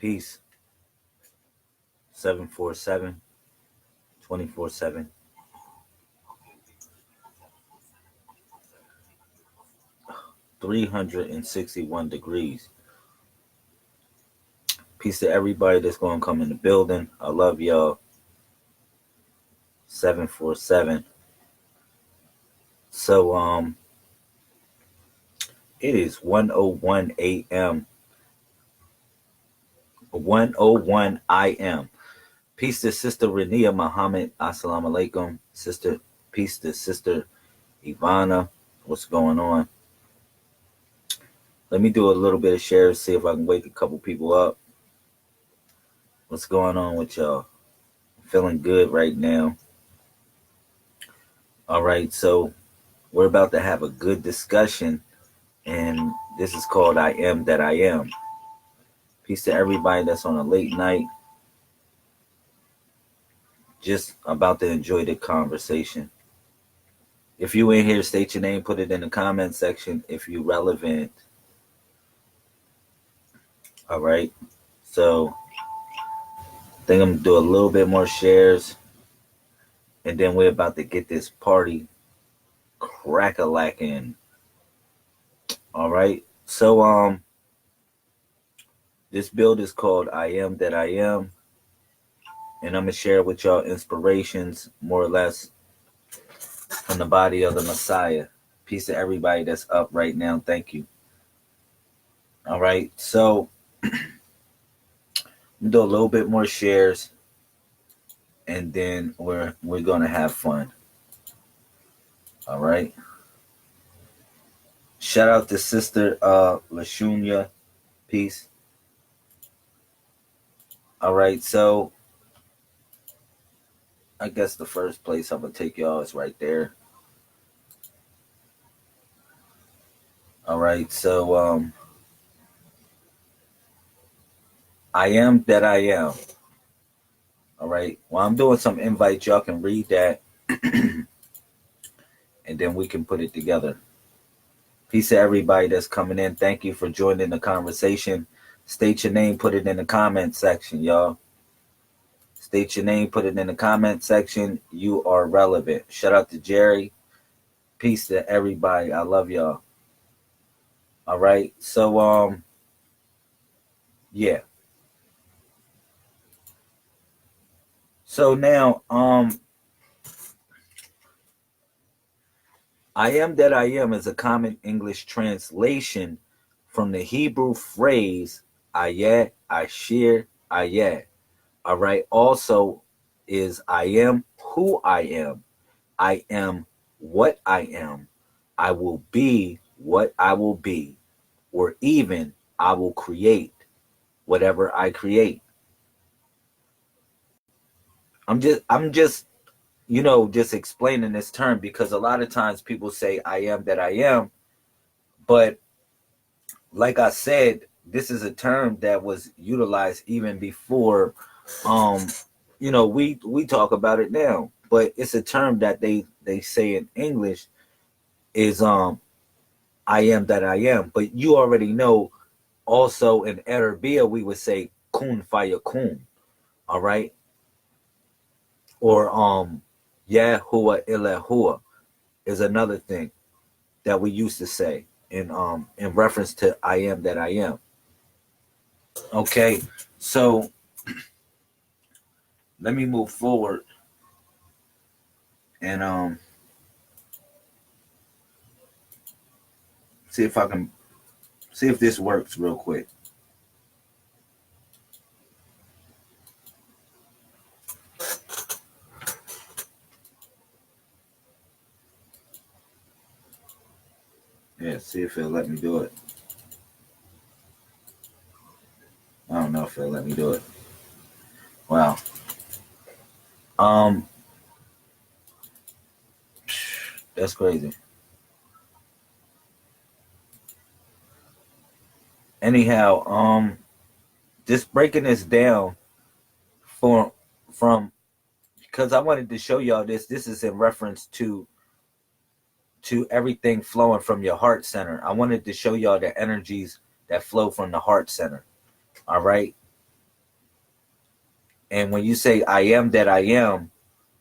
Peace. 747 24/7. 361 degrees. Peace to everybody that's going to come in the building. I love y'all. 747. So it is 1:01 a.m. 1:01 I.m. Peace to Sister Rania Muhammad. Assalamu alaikum. Sister, peace to Sister Ivana. What's going on? Let me do a little bit of share, see if I can wake a couple people up. What's going on with y'all? Feeling good right now. All right, so we're about to have a good discussion, and this is called I Am That I Am. Peace to everybody that's on a late night. Just about to enjoy the conversation. If you in here, state your name, put it in the comment section if you're relevant. All right, so I think I'm gonna do a little bit more shares, and then we're about to get this party crack-a-lacking. All right, so this build is called I Am That I Am, and I'm gonna share with y'all inspirations, more or less, from the body of the Messiah. Peace to everybody that's up right now. Thank you. All right, so I'm gonna do a little bit more shares, and then we're gonna have fun. All right. Shout out to Sister Lashunya. Peace. All right, so I guess the first place I'm gonna take y'all is right there. All right, so I am that I am. All right. While I'm doing some invites, y'all can read that, and then we can put it together. Peace to everybody that's coming in. Thank you for joining the conversation. State your name, put it in the comment section, y'all. State your name, put it in the comment section. You are relevant. Shout out to Jerry. Peace to everybody. I love y'all. All right. So yeah. So now I am that I am is a common English translation from the Hebrew phrase ayah, ashir, ayah. All right. Also is I am who I am. I am what I am. I will be what I will be. Or even I will create whatever I create. I'm just just explaining this term because a lot of times people say I am that I am, but like I said, this is a term that was utilized even before we talk about it now, but it's a term that they say in English is I am that I am, but you already know also in Arabia we would say kun fayakun, all right? Or Yahuwah Ilahua is another thing that we used to say in reference to I am that I am. Okay, so let me move forward and see if this works real quick. Yeah, see if it'll let me do it. I don't know if it'll let me do it. Wow. That's crazy. Anyhow, just breaking this down from because I wanted to show y'all this. This is in reference to everything flowing from your heart center. I wanted to show y'all the energies that flow from the heart center. All right. And when you say I am that I am,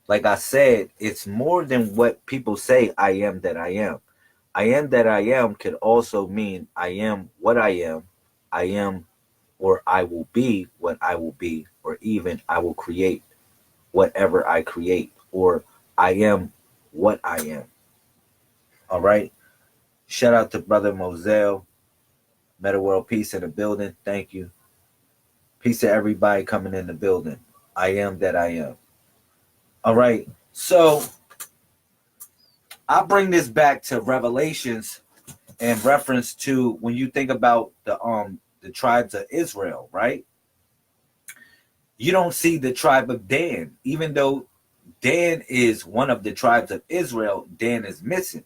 like I said, it's more than what people say I am that I am. I am that I am could also mean I am what I am, or I will be what I will be, or even I will create whatever I create, or I am what I am. All right. Shout out to Brother Moselle. Meta World Peace in the building. Thank you. Peace to everybody coming in the building. I am that I am. All right. So I bring this back to Revelations in reference to when you think about the tribes of Israel, right? You don't see the tribe of Dan, even though Dan is one of the tribes of Israel. Dan is missing.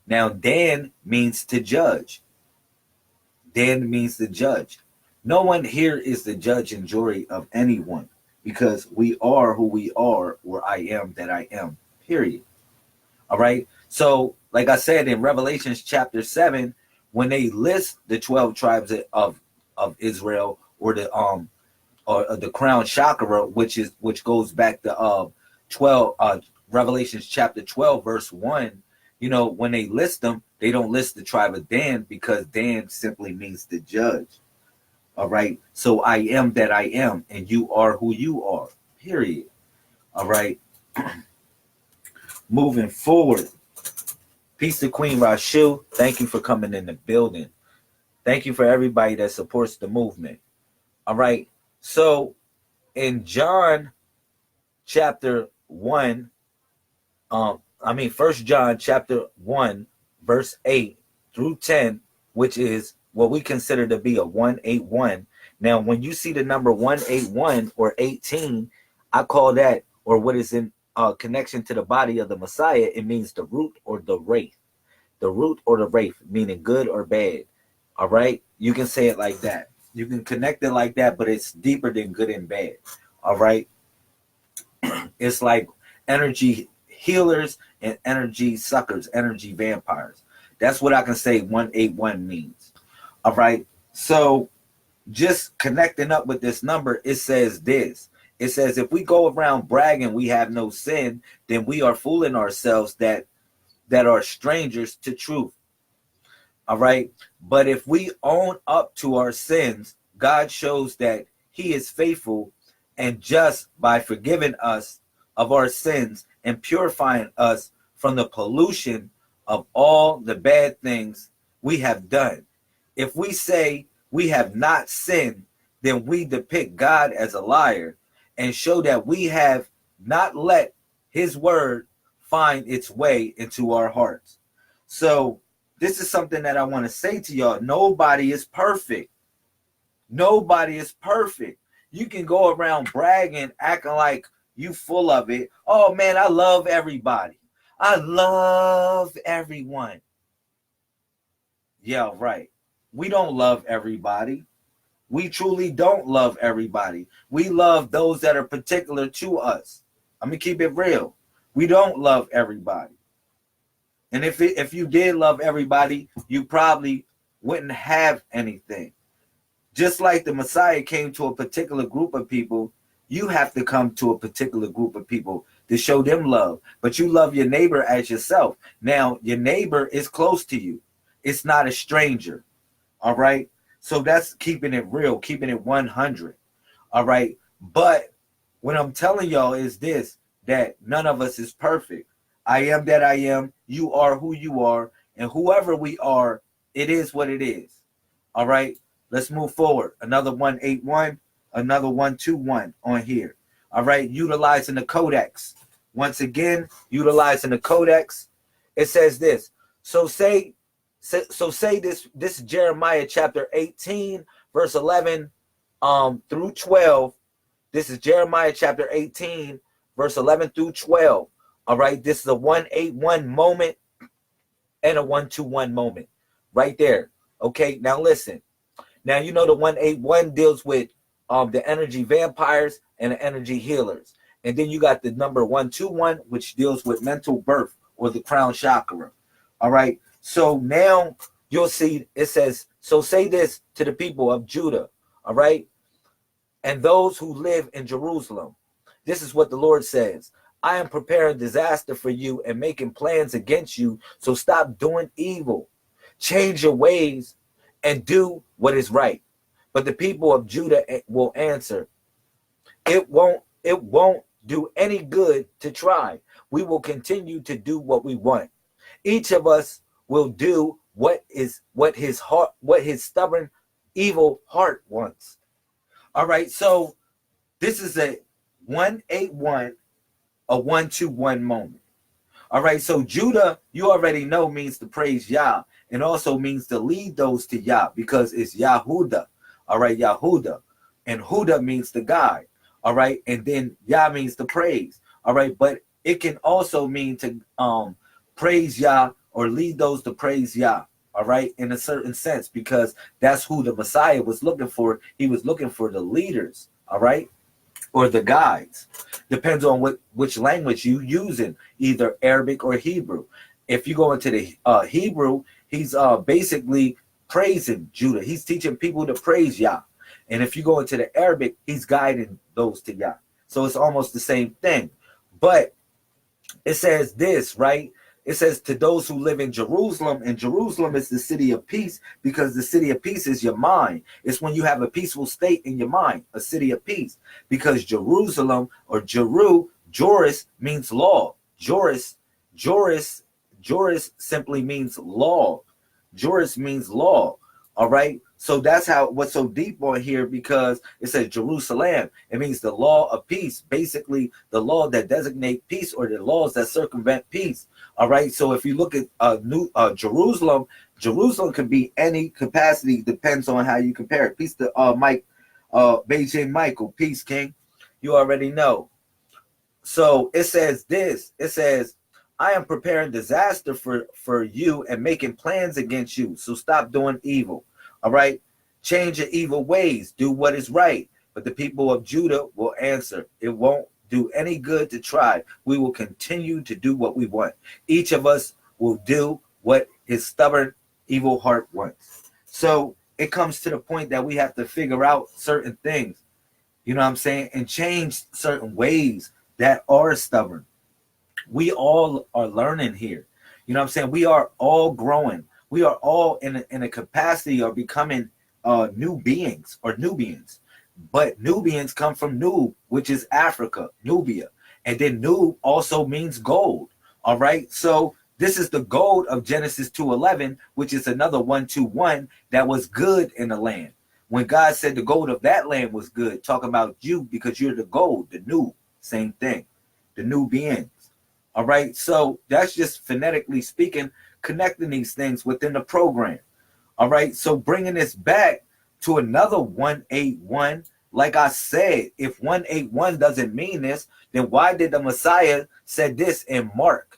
Now, Dan means to judge. Dan means to judge. No one here is the judge and jury of anyone because we are who we are, or I am that I am, period. All right. So, like I said in Revelations chapter 7, when they list the 12 tribes of Israel, or the crown chakra, which goes back to 12 Revelations chapter 12 verse 1, you know, when they list them, they don't list the tribe of Dan because Dan simply means to judge. All right. So I am that I am, and you are who you are, period. All right. Moving forward. Peace to Queen Rashu. Thank you for coming in the building. Thank you for everybody that supports the movement. All right. So in John chapter 1, First John chapter 1, verse 8 through 10, which is what we consider to be a 181. Now, when you see the number 181 or 18, I call that, or what is in connection to the body of the Messiah, it means the root or the wraith. The root or the wraith, meaning good or bad. All right? You can say it like that. You can connect it like that, but it's deeper than good and bad. All right? It's like energy healers and energy suckers, energy vampires. That's what I can say 181 means. All right? So just connecting up with this number, it says this. It says if we go around bragging we have no sin, then we are fooling ourselves that are strangers to truth. All right. But if we own up to our sins, God shows that he is faithful and just by forgiving us of our sins and purifying us from the pollution of all the bad things we have done. If we say we have not sinned, then we depict God as a liar and show that we have not let his word find its way into our hearts. So this is something that I want to say to y'all. Nobody is perfect. Nobody is perfect. You can go around bragging, acting like you full of it. Oh man, I love everybody. I love everyone. Yeah, right. We don't love everybody. We truly don't love everybody. We love those that are particular to us. I'm going to keep it real. We don't love everybody. And if you did love everybody, you probably wouldn't have anything. Just like the Messiah came to a particular group of people, you have to come to a particular group of people to show them love. But you love your neighbor as yourself. Now, your neighbor is close to you. It's not a stranger. All right? So that's keeping it real, keeping it 100. All right? But what I'm telling y'all is this, that none of us is perfect. I am that I am. You are who you are. And whoever we are, it is what it is. All right? Let's move forward. Another 181, another 121 on here. All right? Utilizing the codex. Once again, utilizing the codex. It says this. So say this is Jeremiah chapter 18, verse 11 through 12. This is Jeremiah chapter 18, verse 11 through 12. All right, this is a 181 moment and a 121 moment right there. Okay, now listen. Now, you know the 181 deals with the energy vampires and the energy healers. And then you got the number 121, which deals with mental birth or the crown chakra. All right, so now you'll see it says, so say this to the people of Judah. All right, and those who live in Jerusalem. This is what the Lord says. I am preparing disaster for you and making plans against you. So stop doing evil. Change your ways and do what is right. But the people of Judah will answer, it won't do any good to try. We will continue to do what we want. Each of us will do what his stubborn, evil heart wants. All right, so this is a 181, a 121 moment. All right, so Judah, you already know, means to praise Yah, and also means to lead those to Yah, because it's Yahudah. All right, Yahudah. And Huda means the guide. All right, and then Yah means to praise. All right, but it can also mean to praise Yah or lead those to praise Yah. All right, in a certain sense, because that's who the Messiah was looking for. He was looking for the leaders. All right, or the guides. Depends on which language you using, either Arabic or Hebrew. If you go into the Hebrew, he's basically praising Judah. He's teaching people to praise Yah. And if you go into the Arabic, he's guiding those to Yah. So it's almost the same thing. But it says this, right? It says to those who live in Jerusalem, and Jerusalem is the city of peace, because the city of peace is your mind. It's when you have a peaceful state in your mind, a city of peace, because Jerusalem or Joris means law. Joris simply means law. Joris means law. All right. So that's how what's so deep on here, because it says Jerusalem. It means the law of peace, basically the law that designate peace, or the laws that circumvent peace. All right. So if you look at Jerusalem, Jerusalem can be any capacity, depends on how you compare it. Peace to Beijing Michael, peace, King. You already know. So it says this. It says, I am preparing disaster for you and making plans against you. So stop doing evil. All right. Change your evil ways. Do what is right. But the people of Judah will answer, it won't do any good to try. We will continue to do what we want. Each of us will do what his stubborn, evil heart wants. So it comes to the point that we have to figure out certain things, you know what I'm saying, and change certain ways that are stubborn. We all are learning here. You know what I'm saying? We are all growing. We are all in a capacity of becoming new beings or Nubians. But Nubians come from Nub, which is Africa, Nubia. And then Nub also means gold. All right. So this is the gold of Genesis 2:11, which is another 121 that was good in the land. When God said the gold of that land was good, talking about you, because you're the gold, the Nub, same thing, the Nubians. All right. So that's just phonetically speaking, connecting these things within the program. All right. So bringing this back to another 181. Like I said, if 181 doesn't mean this, then why did the Messiah said this in Mark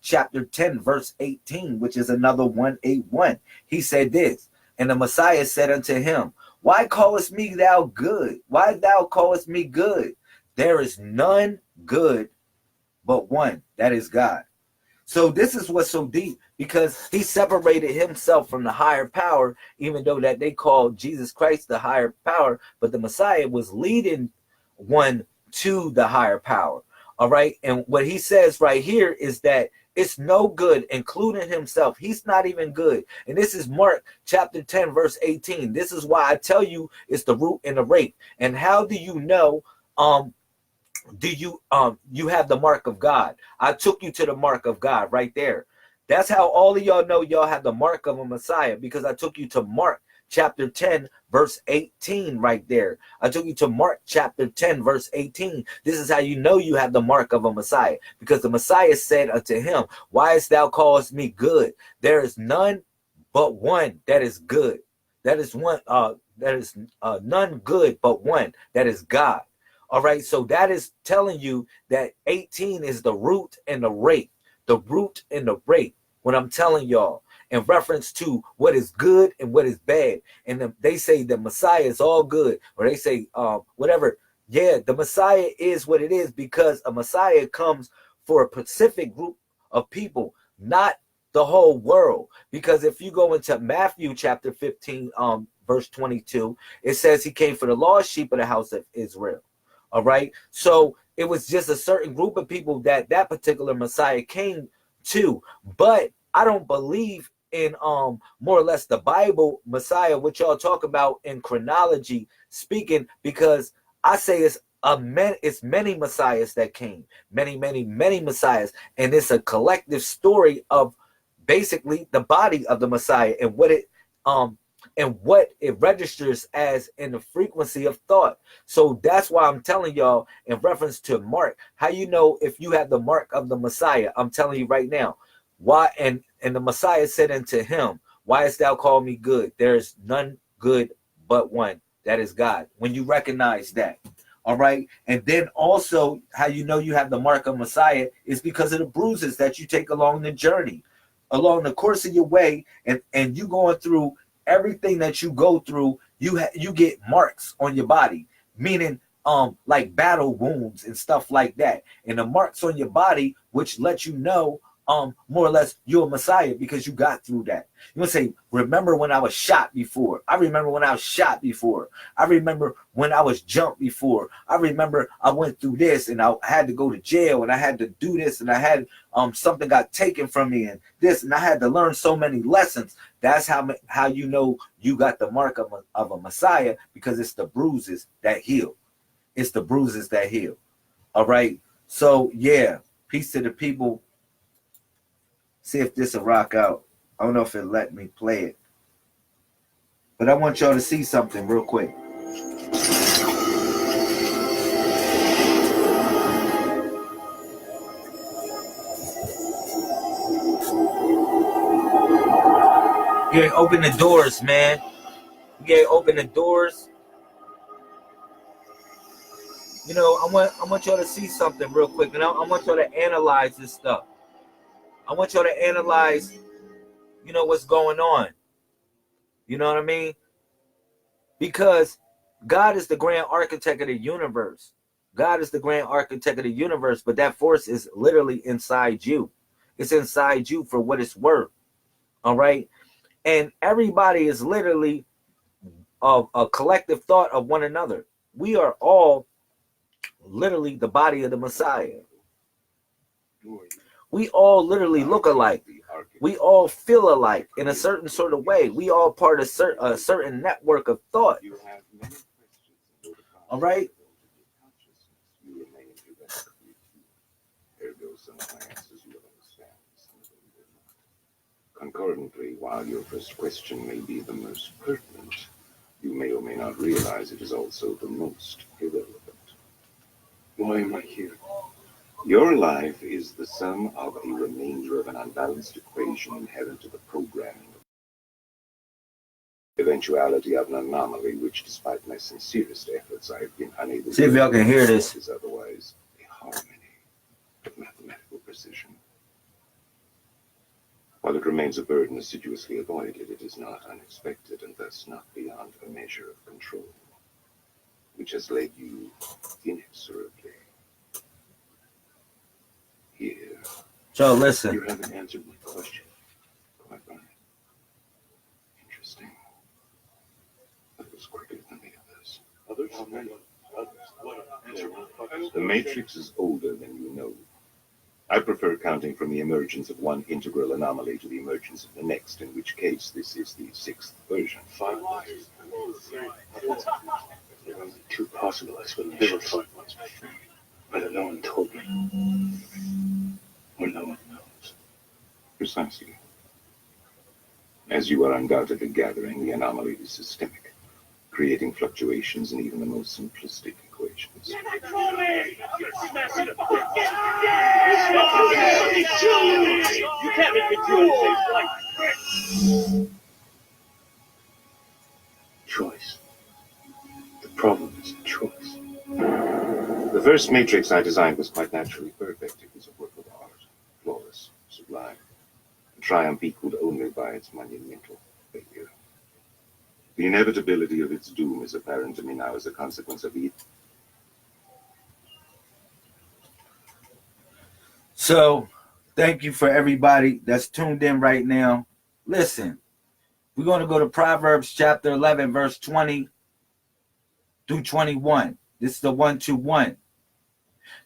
chapter 10, verse 18, which is another 181? He said this, and the Messiah said unto him, why callest me thou good? Why thou callest me good? There is none good but one, that is God. So this is what's so deep, because he separated himself from the higher power, even though that they called Jesus Christ the higher power, but the Messiah was leading one to the higher power. All right. And what he says right here is that it's no good, including himself. He's not even good. And this is Mark chapter 10, verse 18. This is why I tell you it's the root and the rape. And how do you know you have the mark of God? I took you to the mark of God right there. That's how all of y'all know y'all have the mark of a Messiah, because I took you to Mark chapter 10 verse 18 right there. I took you to Mark chapter 10 verse 18. This is how you know you have the mark of a Messiah, because the Messiah said unto him, why hast thou callest me good? There is none but one that is good. That is one none good but one, that is God. All right, so that is telling you that 18 is the root and the rate. The root and the rate, when I'm telling y'all, in reference to what is good and what is bad. And they say the Messiah is all good, or they say whatever. Yeah, the Messiah is what it is, because a Messiah comes for a specific group of people, not the whole world. Because if you go into Matthew chapter 15, verse 22, it says he came for the lost sheep of the house of Israel. All right. So it was just a certain group of people that particular Messiah came to. But I don't believe in more or less the Bible Messiah, what y'all talk about in chronology speaking, because I say it's many messiahs that came, many messiahs, and it's a collective story of basically the body of the Messiah and what it registers as in the frequency of thought. So that's why I'm telling y'all in reference to Mark, how you know if you have the mark of the Messiah. I'm telling you right now. Why? And the Messiah said unto him, why hast thou called me good? There is none good but one, that is God. When you recognize that. All right. And then also how you know you have the mark of Messiah is because of the bruises that you take along the journey, along the course of your way, and you going through everything that you go through, you get marks on your body, meaning like battle wounds and stuff like that. And the marks on your body, which let you know more or less you're a Messiah because you got through that. You want to say, remember when I was shot before? I remember when I was shot before. I remember when I was jumped before. I remember I went through this and I had to go to jail and I had to do this and I had something got taken from me and this and I had to learn so many lessons. That's how you know you got the mark of a Messiah, because it's the bruises that heal. It's the bruises that heal. All right. So yeah, peace to the people. See if this will rock out. I don't know if it'll let me play it. But I want y'all to see something real quick. You gotta open the doors, man. You gotta open the doors. You know, I want y'all to see something real quick. And I want y'all to analyze this stuff. I want y'all to analyze, you know, what's going on. You know what I mean? Because God is the grand architect of the universe. God is the grand architect of the universe, but that force is literally inside you. It's inside you for what it's worth. All right? And everybody is literally a collective thought of one another. We are all literally the body of the Messiah. We all literally look alike. We all feel alike in a certain sort of way. We all part of a certain network of thought. All right? Concurrently, while your first question may be the most pertinent, you may or may not realize it is also the most irrelevant. Why am I here? Your life is the sum of the remainder of an unbalanced equation inherent to the programming of the eventuality of an anomaly which, despite my sincerest efforts, I have been unable to see if y'all can hear this. Is otherwise a harmony of mathematical precision. While it remains a burden assiduously avoided, it is not unexpected and thus not beyond a measure of control, which has led you inexorably here. So listen. You haven't answered my question. Quite right. Interesting. That was quicker than the others. The Matrix is older than you know. I prefer counting from the emergence of one integral anomaly to the emergence of the next, in which case this is the sixth version. 5 years. There are only 2 possible explanations. But no one told me. Or no one knows. Precisely. As you are undoubtedly gathering, the anomaly is systemic, creating fluctuations in even the most simplistic equations. You can't make me do anything like Choice. The problem is choice. The first matrix I designed was quite naturally perfect. It was a work of art, flawless, sublime, a triumph equaled only by its monumental failure. The inevitability of its doom is apparent to me now as a consequence of it. So, thank you for everybody that's tuned in right now. Listen, We're going to go to Proverbs chapter 11, verse 20 through 21. This is the 1-2-1.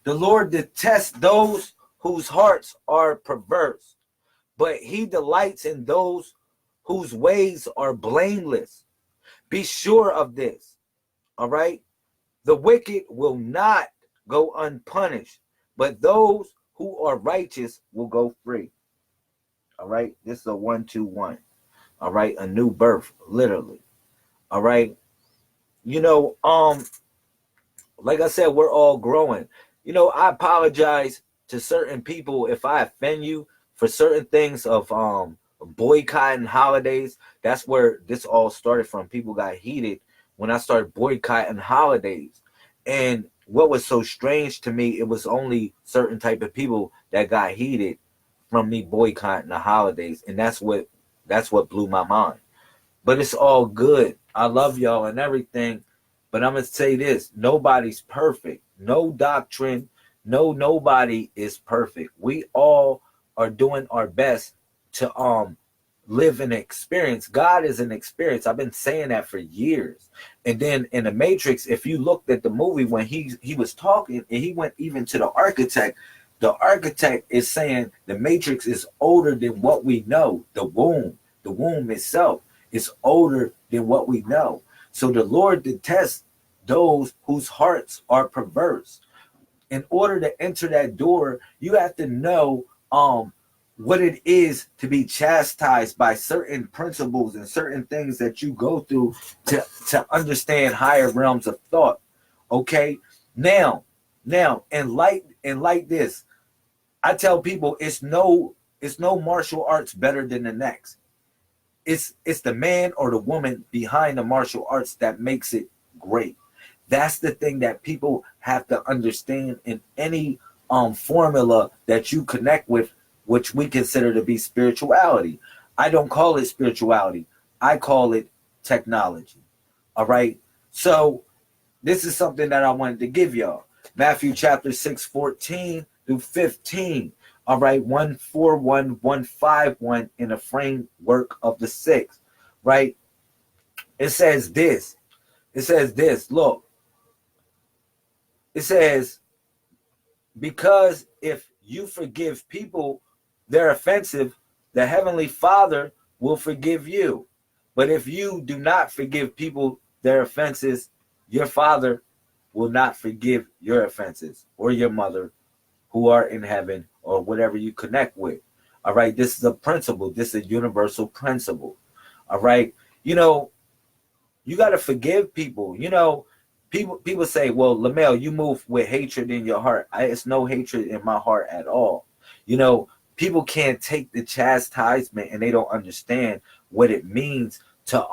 The Lord detests those whose hearts are perverse, but he delights in those whose ways are blameless. Be sure of this, all right? The wicked will not go unpunished, but those who are righteous will go free. All right? This is a 1-2-1. All right? A new birth, literally. All right? You know, like I said, we're all growing. You know, I apologize to certain people if I offend you for certain things of boycotting holidays. That's where this all started from. People got heated when I started boycotting holidays. And what was so strange to me, it was only certain type of people that got heated from me boycotting the holidays. And that's what blew my mind. But it's all good. I love y'all and everything. But I'm going to say this. Nobody's perfect. No doctrine. Nobody is perfect. We all are doing our best to live an experience. God is an experience. I've been saying that for years. And then in the Matrix, if you looked at the movie when he was talking and he went even to the architect is saying the Matrix is older than what we know. The womb itself is older than what we know. So the Lord detests those whose hearts are perverse. In order to enter that door, you have to know what it is to be chastised by certain principles and certain things that you go through to understand higher realms of thought. Okay? Now, and like this, I tell people it's no martial arts better than the next. It's the man or the woman behind the martial arts that makes it great. That's the thing that people have to understand in any formula that you connect with, which we consider to be spirituality. I don't call it spirituality. I call it technology. All right. So this is something that I wanted to give y'all. Matthew chapter 6, 14 through 15. All right, 141, 151 in the framework of the 6, right? It says this. Look. It says, because if you forgive people their offensive, the Heavenly Father will forgive you. But if you do not forgive people their offenses, your Father will not forgive your offenses, or your mother who are in heaven, or whatever you connect with. All right, this is a principle. This is a universal principle. All right, you know, you got to forgive people. You know, people say, well, Lamel, you move with hatred in your heart. It's no hatred in my heart at all. You know, people can't take the chastisement and they don't understand what it means to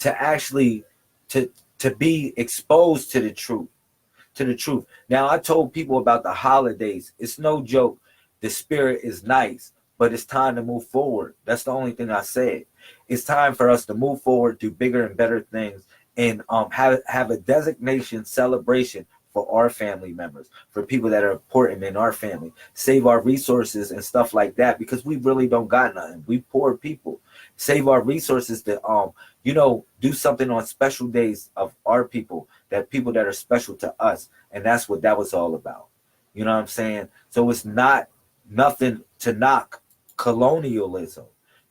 actually to be exposed to the truth. Now, I told people about the holidays. It's no joke. The spirit is nice, but it's time to move forward. That's the only thing I said. It's time for us to move forward, do bigger and better things, and have a designation celebration for our family members, for people that are important in our family. Save our resources and stuff like that, because we really don't got nothing. We poor people. Save our resources to do something on special days of our people that are special to us. And that's what that was all about. You know what I'm saying? So it's not nothing to knock colonialism,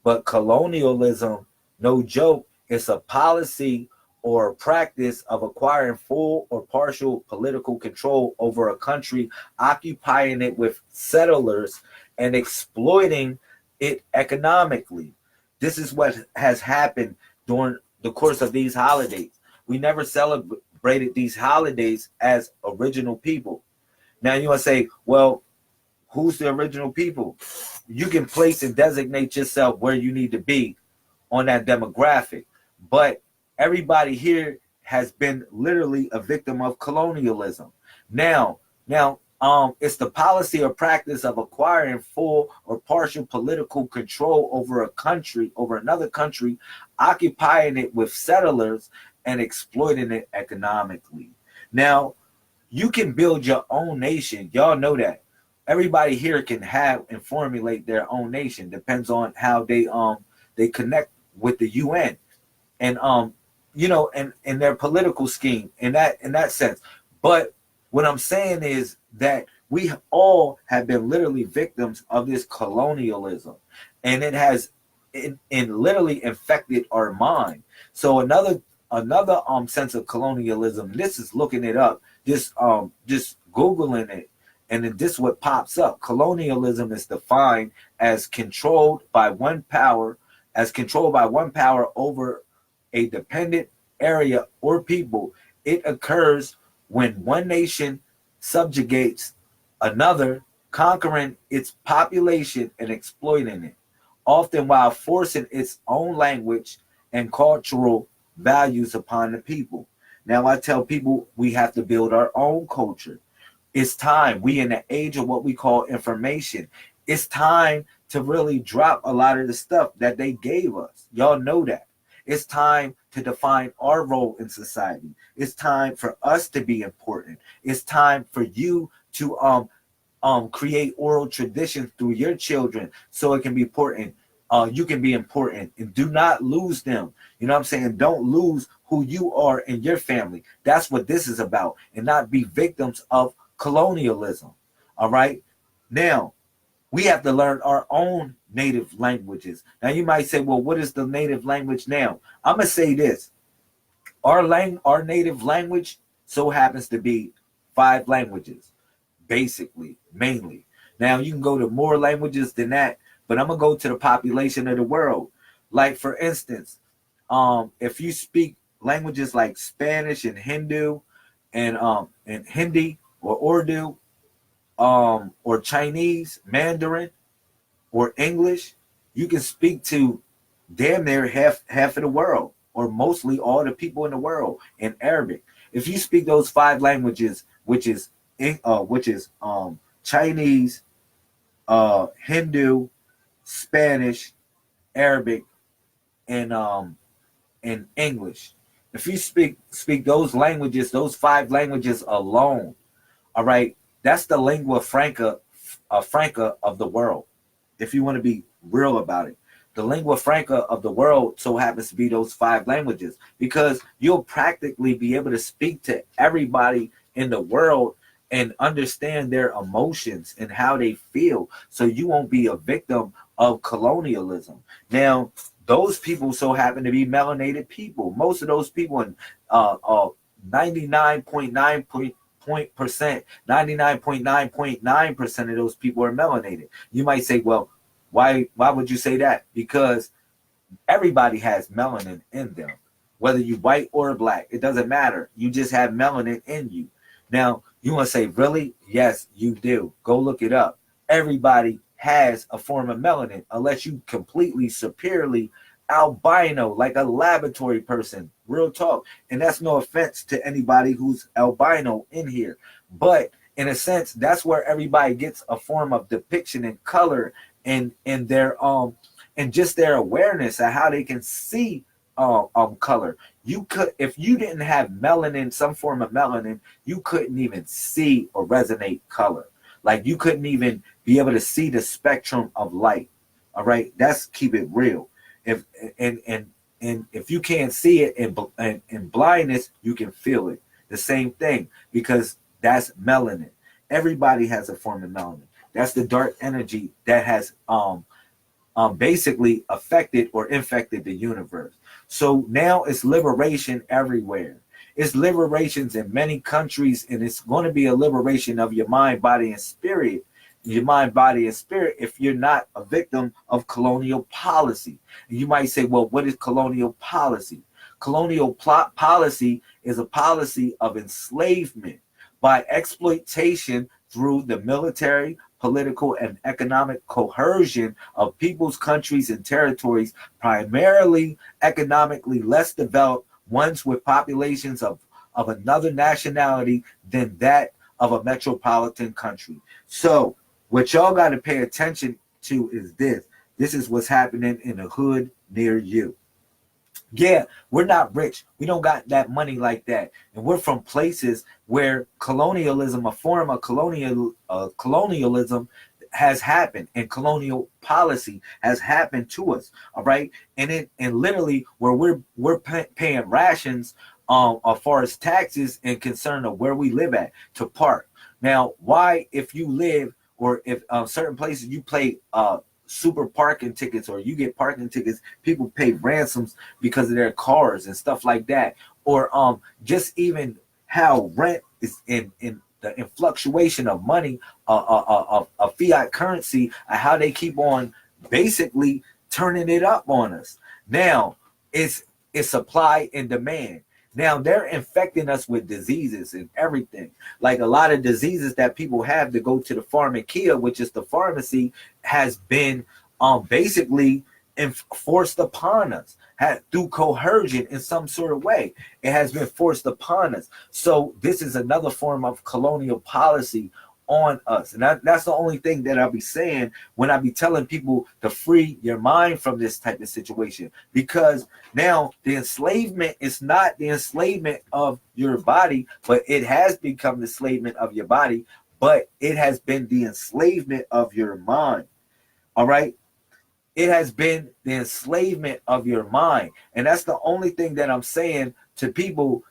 but colonialism, no joke, it's a policy or a practice of acquiring full or partial political control over a country, occupying it with settlers and exploiting it economically. This is what has happened during the course of these holidays. We never celebrated these holidays as original people. Now you want to say, well, who's the original people? You can place and designate yourself where you need to be on that demographic. But everybody here has been literally a victim of colonialism. Now, it's the policy or practice of acquiring full or partial political control over a country, over another country, occupying it with settlers and exploiting it economically. Now, you can build your own nation. Y'all know that. Everybody here can have and formulate their own nation. Depends on how they connect with the UN, and and their political scheme in that sense. But what I'm saying is that we all have been literally victims of this colonialism, and it has literally infected our mind. So another sense of colonialism. This is looking it up, just googling it, and then this what pops up. Colonialism is defined as controlled by one power, over a dependent area or people. It occurs when one nation subjugates another, conquering its population and exploiting it, often while forcing its own language and cultural values upon the people. Now, I tell people we have to build our own culture. It's time. We in the age of what we call information. It's time to really drop a lot of the stuff that they gave us. Y'all know that. It's time to define our role in society. It's time for us to be important. It's time for you to create oral traditions through your children so it can be important. You can be important, and do not lose them. You know what I'm saying? Don't lose who you are in your family. That's what this is about, and not be victims of colonialism. All right. Now, we have to learn our own native languages. Now, you might say, well, what is the native language now? I'm going to say this. Our native language so happens to be 5 languages, basically, mainly. Now, you can go to more languages than that, but I'm going to go to the population of the world. Like, for instance, if you speak languages like Spanish and Hindu and Hindi or Urdu, or Chinese, Mandarin, or English, you can speak to damn near half of the world, or mostly all the people in the world, in Arabic. If you speak those 5 languages, which is Chinese, Hindu, Spanish, Arabic, and English. If you speak those languages, those 5 languages alone, all right, that's the lingua franca of the world. If you want to be real about it, the lingua franca of the world so happens to be those 5 languages, because you'll practically be able to speak to everybody in the world and understand their emotions and how they feel, so you won't be a victim of colonialism. Now, those people so happen to be melanated people. Most of those people, in 99.9% of those people are melanated. You might say, well, why would you say that? Because everybody has melanin in them, whether you white or black. It doesn't matter. You just have melanin in you. Now, you want to say, really? Yes, you do. Go look it up. Everybody has a form of melanin, unless you completely superiorly albino, like a laboratory person. Real talk. And that's no offense to anybody who's albino in here, but in a sense, that's where everybody gets a form of depiction and color, and their and just their awareness of how they can see color. You could, if you didn't have melanin, some form of melanin, you couldn't even see or resonate color. Like, you couldn't even be able to see the spectrum of light. All right, that's, keep it real. If if you can't see it in blindness, you can feel it. The same thing, because that's melanin. Everybody has a form of melanin. That's the dark energy that has basically affected or infected the universe. So now it's liberation everywhere. It's liberations in many countries, and it's going to be a liberation of your mind, body, and spirit. Your mind, body, and spirit, if you're not a victim of colonial policy. And you might say, well, what is colonial policy? Colonial policy is a policy of enslavement by exploitation through the military, political, and economic coercion of peoples, countries, and territories, primarily economically less developed ones with populations of another nationality than that of a metropolitan country. So what y'all got to pay attention to is this. This is what's happening in the hood near you. Yeah, we're not rich. We don't got that money like that. And we're from places where colonialism, a form of colonialism, has happened, and colonial policy has happened to us. All right, and literally where we're paying rations as far as taxes and concern of where we live at to park. Now, why if you live or if certain places you pay super parking tickets or you get parking tickets, people pay ransoms because of their cars and stuff like that, or just even how rent is in the fluctuation of money, of fiat currency, and how they keep on basically turning it up on us. Now it's supply and demand. Now they're infecting us with diseases and everything. Like a lot of diseases that people have to go to the pharmacia, which is the pharmacy, has been basically forced upon us through coercion in some sort of way. It has been forced upon us. So this is another form of colonial policy on us. And that's the only thing that I'll be saying when I be telling people to free your mind from this type of situation. Because now the enslavement is not the enslavement of your body, but it has become the enslavement of your body, but it has been the enslavement of your mind. All right? It has been the enslavement of your mind. And that's the only thing that I'm saying to people.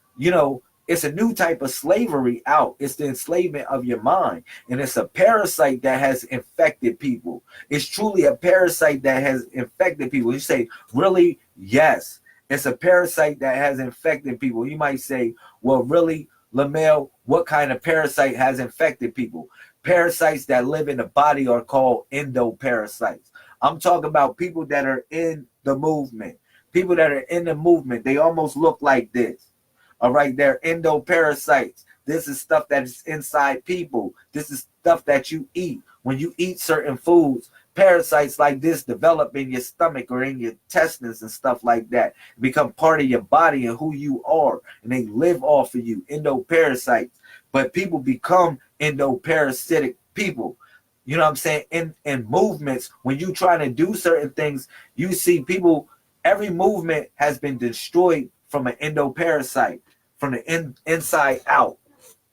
It's a new type of slavery out. It's the enslavement of your mind. And it's a parasite that has infected people. It's truly a parasite that has infected people. You say, really? Yes. It's a parasite that has infected people. You might say, well, really, Lamel, what kind of parasite has infected people? Parasites that live in the body are called endoparasites. I'm talking about people that are in the movement. People that are in the movement, they almost look like this. All right, they're endoparasites. This is stuff that is inside people. This is stuff that you eat. When you eat certain foods, parasites like this develop in your stomach or in your intestines and stuff like that. Become part of your body and who you are. And they live off of you, endoparasites. But people become endoparasitic people. You know what I'm saying? In movements, when you trying to do certain things, you see people, every movement has been destroyed from an endoparasite, from the inside out,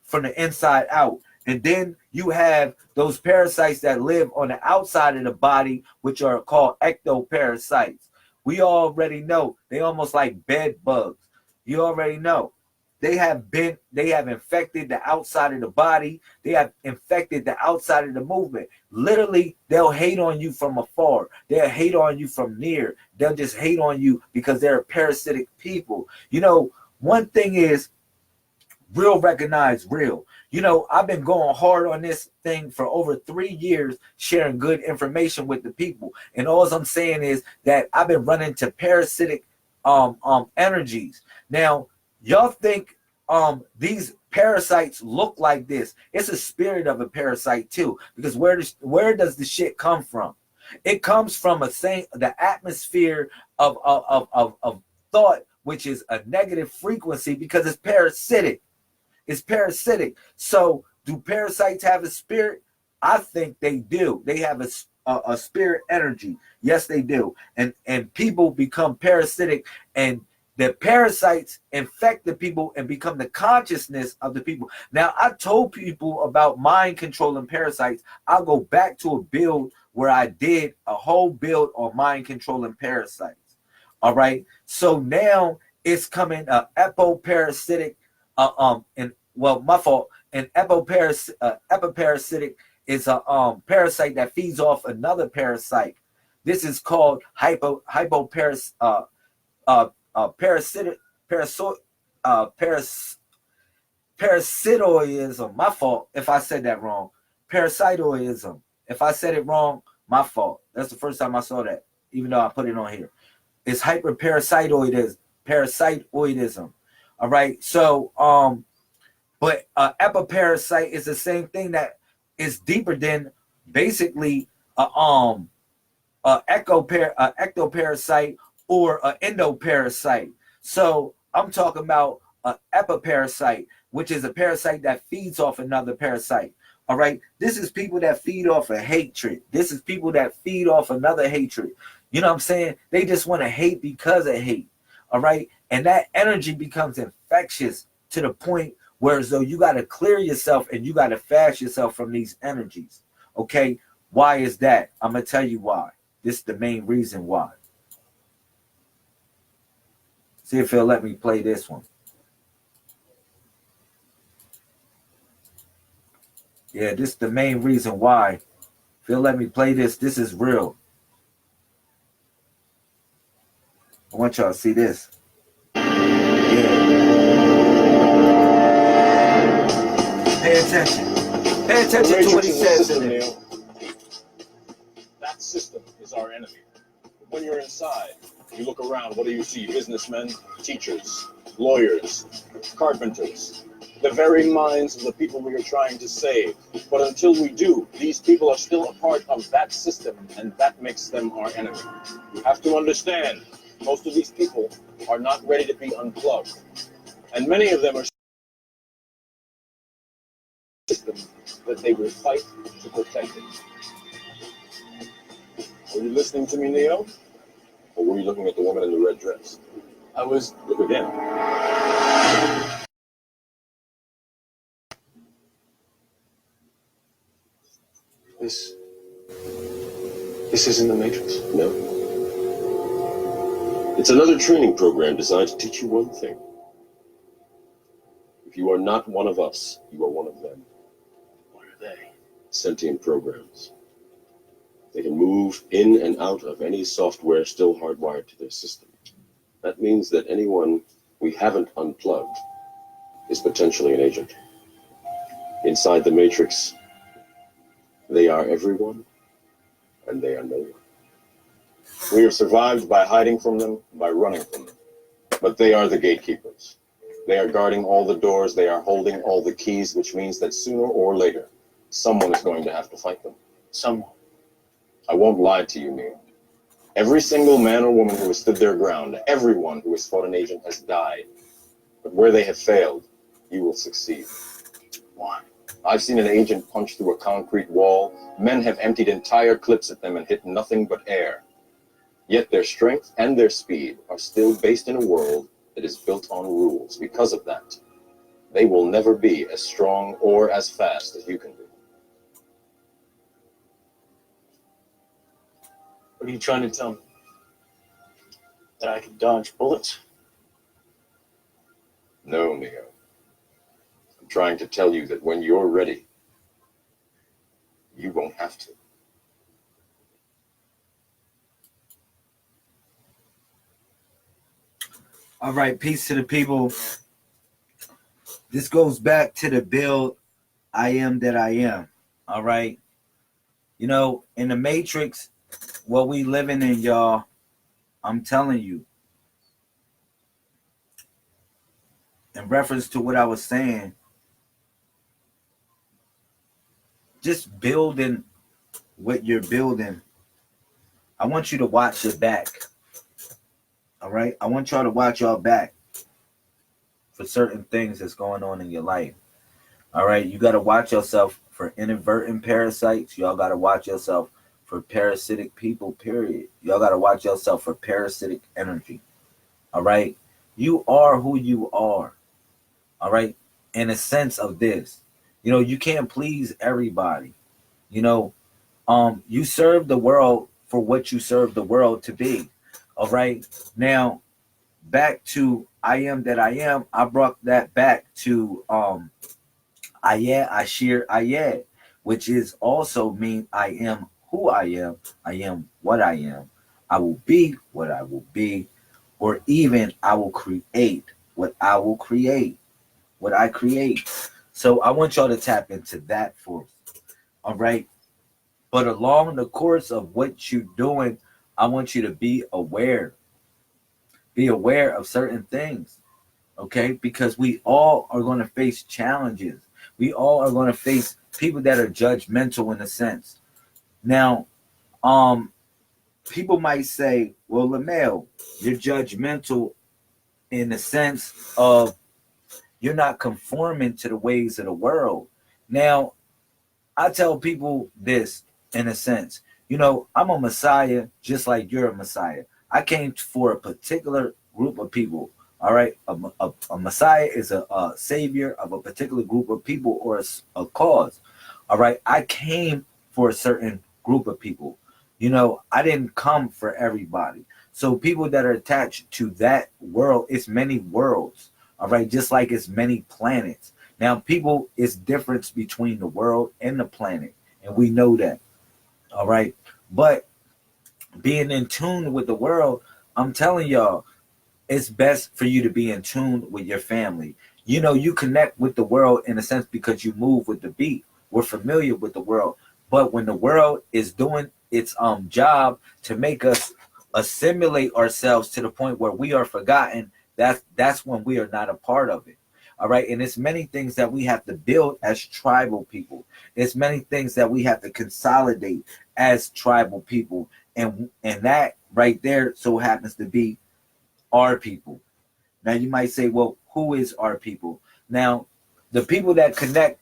from the inside out. And then you have those parasites that live on the outside of the body, which are called ectoparasites. We already know they almost like bed bugs. You already know. They have infected the outside of the body. They have infected the outside of the movement. Literally, they'll hate on you from afar. They'll hate on you from near. They'll just hate on you because they're parasitic people. One thing is real recognize real. I've been going hard on this thing for over 3 years, sharing good information with the people. And all I'm saying is that I've been running to parasitic energies. Now, y'all think these parasites look like this. It's a spirit of a parasite too, because where does the shit come from? It comes from the atmosphere of thought, which is a negative frequency, because it's parasitic. It's parasitic. So do parasites have a spirit? I think they do. They have a spirit energy. Yes, they do. And people become parasitic, and the parasites infect the people and become the consciousness of the people. Now, I told people about mind controlling parasites. I'll go back to a build where I did a whole build on mind controlling parasites. All right. So now it's coming epiparasitic. My fault. An epiparasitic is a parasite that feeds off another parasite. This is called parasitism. My fault if I said that wrong. Parasitoism. If I said it wrong, my fault. That's the first time I saw that, even though I put it on here. It's parasitoidism. All right. So but epiparasite is the same thing that is deeper than basically ectoparasite or an endoparasite. So I'm talking about an epiparasite, which is a parasite that feeds off another parasite. All right. This is people that feed off of hatred. This is people that feed off another hatred. You know what I'm saying? They just want to hate because of hate. All right. And that energy becomes infectious to the point where as though you got to clear yourself and you got to fast yourself from these energies. Okay. Why is that? I'm going to tell you why. This is the main reason why. See if he'll let me play this one. Yeah, this is the main reason why. If he'll let me play this, this is real. I want y'all to see this. Yeah. Pay attention. Pay attention to what he says in there. That system is our enemy. When you're inside, you look around, what do you see? Businessmen, teachers, lawyers, carpenters, the very minds of the people we are trying to save. But until we do, these people are still a part of that system, and that makes them our enemy. You have to understand, most of these people are not ready to be unplugged. And many of them are systems that they will fight to protect it. Were you listening to me, Neo? Or were you looking at the woman in the red dress? I was. Look again. This isn't the Matrix. No. It's another training program designed to teach you one thing. If you are not one of us, you are one of them. What are they? Sentient programs. They can move in and out of any software still hardwired to their system. That means that anyone we haven't unplugged is potentially an agent. Inside the Matrix, they are everyone, and they are no one. We have survived by hiding from them, by running from them. But they are the gatekeepers. They are guarding all the doors, they are holding all the keys, which means that sooner or later, someone is going to have to fight them. Someone. I won't lie to you, Neil. Every single man or woman who has stood their ground, everyone who has fought an agent has died. But where they have failed, you will succeed. Why? I've seen an agent punch through a concrete wall. Men have emptied entire clips at them and hit nothing but air. Yet their strength and their speed are still based in a world that is built on rules. Because of that, they will never be as strong or as fast as you can be. What are you trying to tell me? That I can dodge bullets? No, Neo. I'm trying to tell you that when you're ready, you won't have to. All right, peace to the people. This goes back to the build I am that I am. All right. You know, in the Matrix, what we living in, y'all, I'm telling you, in reference to what I was saying, just building what you're building, I want you to watch your back. All right? I want y'all to watch y'all back for certain things that's going on in your life. All right? You got to watch yourself for inadvertent parasites. Y'all got to watch yourself for parasitic people, period. Y'all got to watch yourself for parasitic energy. All right? You are who you are. All right? In a sense of this. You know, you can't please everybody. You know, you serve the world for what you serve the world to be. All right? Now, back to I am that I am, I brought that back to Ayah, Ashir, Ayah, which is also mean I am who I am what I am, I will be what I will be, or even I will create what I will create, what I create. So I want y'all to tap into that force. All right. But along the course of what you're doing, I want you to be aware. Be aware of certain things. Okay? Because we all are going to face challenges. We all are going to face people that are judgmental in a sense. Now, people might say, well, Lamel, you're judgmental in the sense of you're not conforming to the ways of the world. Now, I tell people this in a sense. You know, I'm a Messiah just like you're a Messiah. I came for a particular group of people. All right. A Messiah is a savior of a particular group of people or a cause. All right. I came for a certain group of people. You know, I didn't come for everybody. So people that are attached to that world, it's many worlds. All right, just like it's many planets. Now, people, it's difference between the world and the planet, and we know that. All right, but being in tune with the world, I'm telling y'all, it's best for you to be in tune with your family. You know, you connect with the world in a sense because you move with the beat. We're familiar with the world. But when the world is doing its job to make us assimilate ourselves to the point where we are forgotten, that's when we are not a part of it. All right. And it's many things that we have to build as tribal people. It's many things that we have to consolidate as tribal people. And that right there so happens to be our people. Now you might say, well, who is our people? Now, the people that connect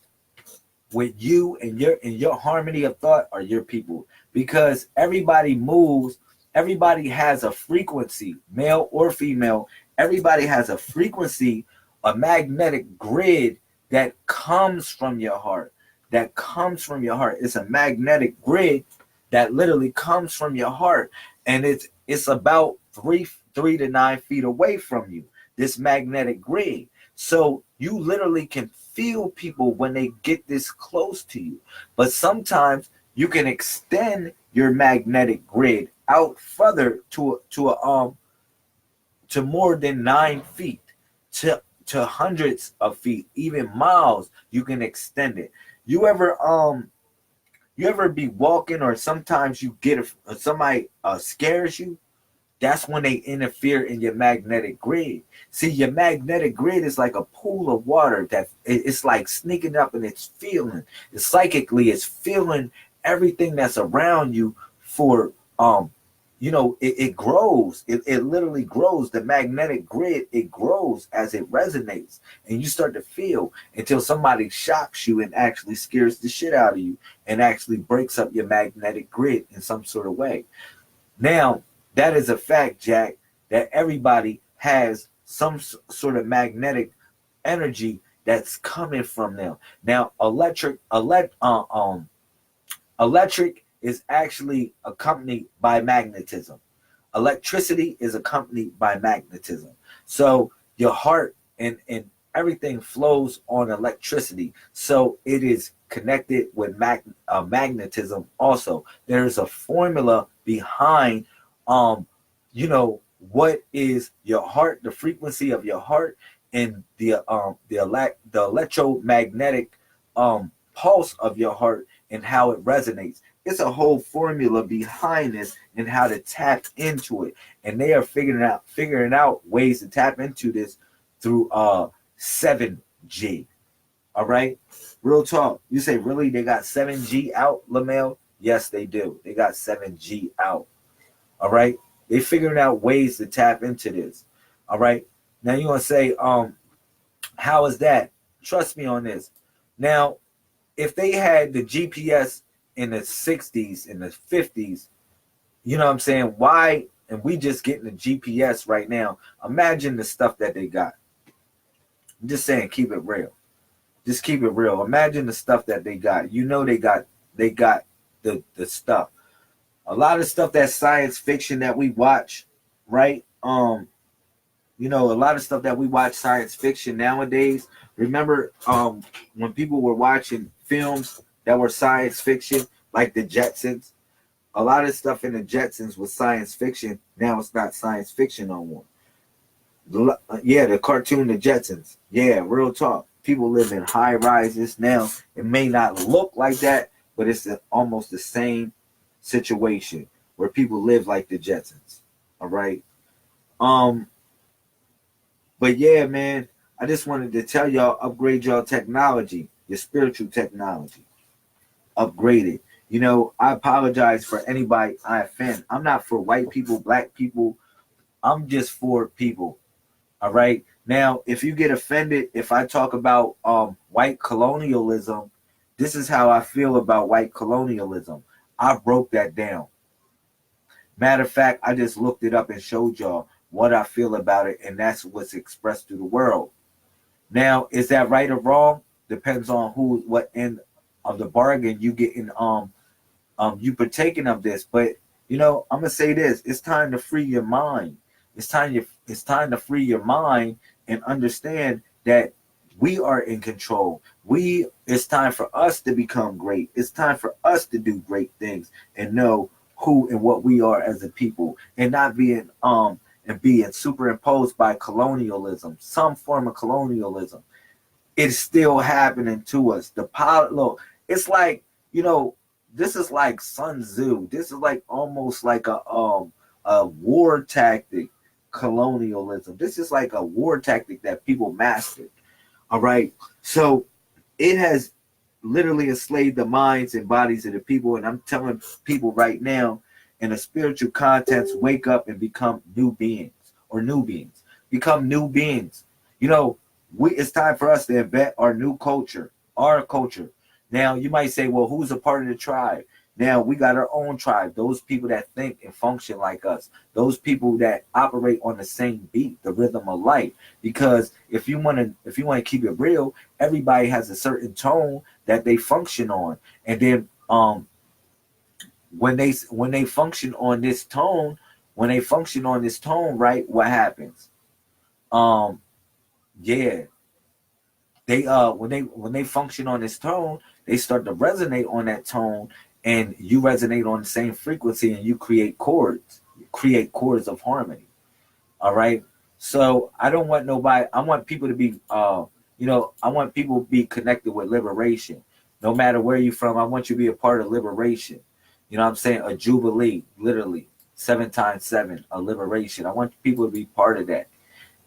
with you and your harmony of thought are your people, because everybody moves, everybody has a frequency, male or female, everybody has a frequency, a magnetic grid that comes from your heart. That comes from your heart. It's a magnetic grid that literally comes from your heart, and it's about 3 to 9 feet away from you, this magnetic grid. So you literally can feel people when they get this close to you. But sometimes you can extend your magnetic grid out further to more than 9 feet, to hundreds of feet, even miles. You can extend it. You ever be walking, or sometimes you get somebody scares you? That's when they interfere in your magnetic grid. See, your magnetic grid is like a pool of water that it's like sneaking up, and it's feeling, it's psychically, it's feeling everything that's around you for it grows. It literally grows. The magnetic grid, it grows as it resonates, and you start to feel until somebody shocks you and actually scares the shit out of you and actually breaks up your magnetic grid in some sort of way. Now, that is a fact, Jack, that everybody has some sort of magnetic energy that's coming from them. Now, electric is actually accompanied by magnetism. Electricity is accompanied by magnetism. So your heart and everything flows on electricity. So it is connected with magnetism also. There's a formula behind what is your heart, the frequency of your heart, and the electromagnetic pulse of your heart and how it resonates. It's a whole formula behind this and how to tap into it. And they are figuring out ways to tap into this through 7G. All right? Real talk. You say, really? They got 7G out, Lamel? Yes, they do. They got 7G out. All right? They figuring out ways to tap into this. All right? Now you're going to say, how is that? Trust me on this. Now, if they had the GPS in the 60s, in the 50s, you know what I'm saying? Why? And we just getting the GPS right now. Imagine the stuff that they got. I'm just saying, keep it real. Just keep it real. Imagine the stuff that they got. You know they got the stuff. A lot of stuff that's science fiction that we watch, right? A lot of stuff that we watch science fiction nowadays. Remember when people were watching films that were science fiction, like the Jetsons? A lot of stuff in the Jetsons was science fiction. Now it's not science fiction no more. The cartoon, the Jetsons. Yeah, real talk. People live in high rises now. It may not look like that, but it's almost the same situation where people live like the Jetsons. All right. But yeah, man, I just wanted to tell y'all, upgrade y'all technology, your spiritual technology. Upgrade it. I apologize for anybody I offend. I'm not for white people, black people. I'm just for people. All right. Now, if you get offended if I talk about white colonialism, this is how I feel about white colonialism. I broke that down. Matter of fact, I just looked it up and showed y'all what I feel about it, and that's what's expressed to the world. Now, is that right or wrong? Depends on what end of the bargain you get in you partaking of this. But you know, I'm gonna say this: it's time to free your mind. It's time to free your mind and understand that we are in control. It's time for us to become great. It's time for us to do great things and know who and what we are as a people, and not being superimposed by colonialism, some form of colonialism. It's still happening to us. Look, it's like, you know, this is like Sun Tzu. This is like almost like a war tactic, colonialism. This is like a war tactic that people mastered. All right. So it has literally enslaved the minds and bodies of the people. And I'm telling people right now, in a spiritual context, wake up and become new beings, or new beings. Become new beings. You know, it's time for us to invent our new culture, our culture. Now, you might say, well, who's a part of the tribe? Now, we got our own tribe, those people that think and function like us, those people that operate on the same beat, the rhythm of life. Because if you want to keep it real, everybody has a certain tone that they function on. And then when they function on this tone, right, what happens? Um yeah, they when they function on this tone, they start to resonate on that tone, and you resonate on the same frequency, and you create chords of harmony. All right. So I don't want nobody. I want people to be, I want people to be connected with liberation. No matter where you're from, I want you to be a part of liberation. You know what I'm saying? A jubilee, literally 7 times 7, a liberation. I want people to be part of that,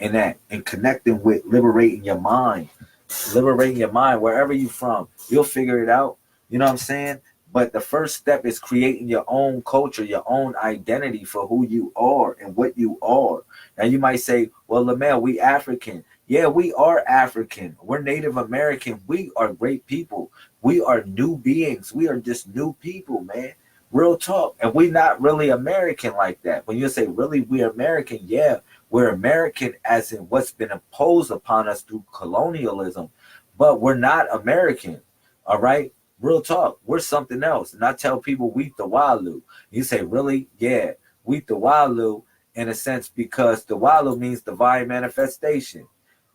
and connecting with liberating your mind, wherever you're from. You'll figure it out. You know what I'm saying? But the first step is creating your own culture, your own identity for who you are and what you are. Now you might say, well, Lamel, we African. Yeah, we are African. We're Native American. We are great people. We are new beings. We are just new people, man. Real talk. And we're not really American like that. When you say really we're American, yeah, we're American as in what's been imposed upon us through colonialism. But we're not American. All right? Real talk. We're something else. And I tell people we the Walu. You say, really? Yeah, we the Walu, in a sense, because the Walu means divine manifestation.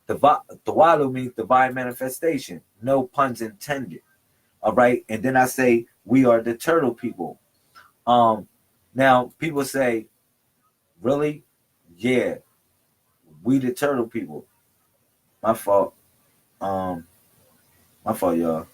The Walu means divine manifestation. No puns intended. All right. And then I say we are the turtle people. Now people say, really? Yeah, we the turtle people. My fault. My fault, y'all.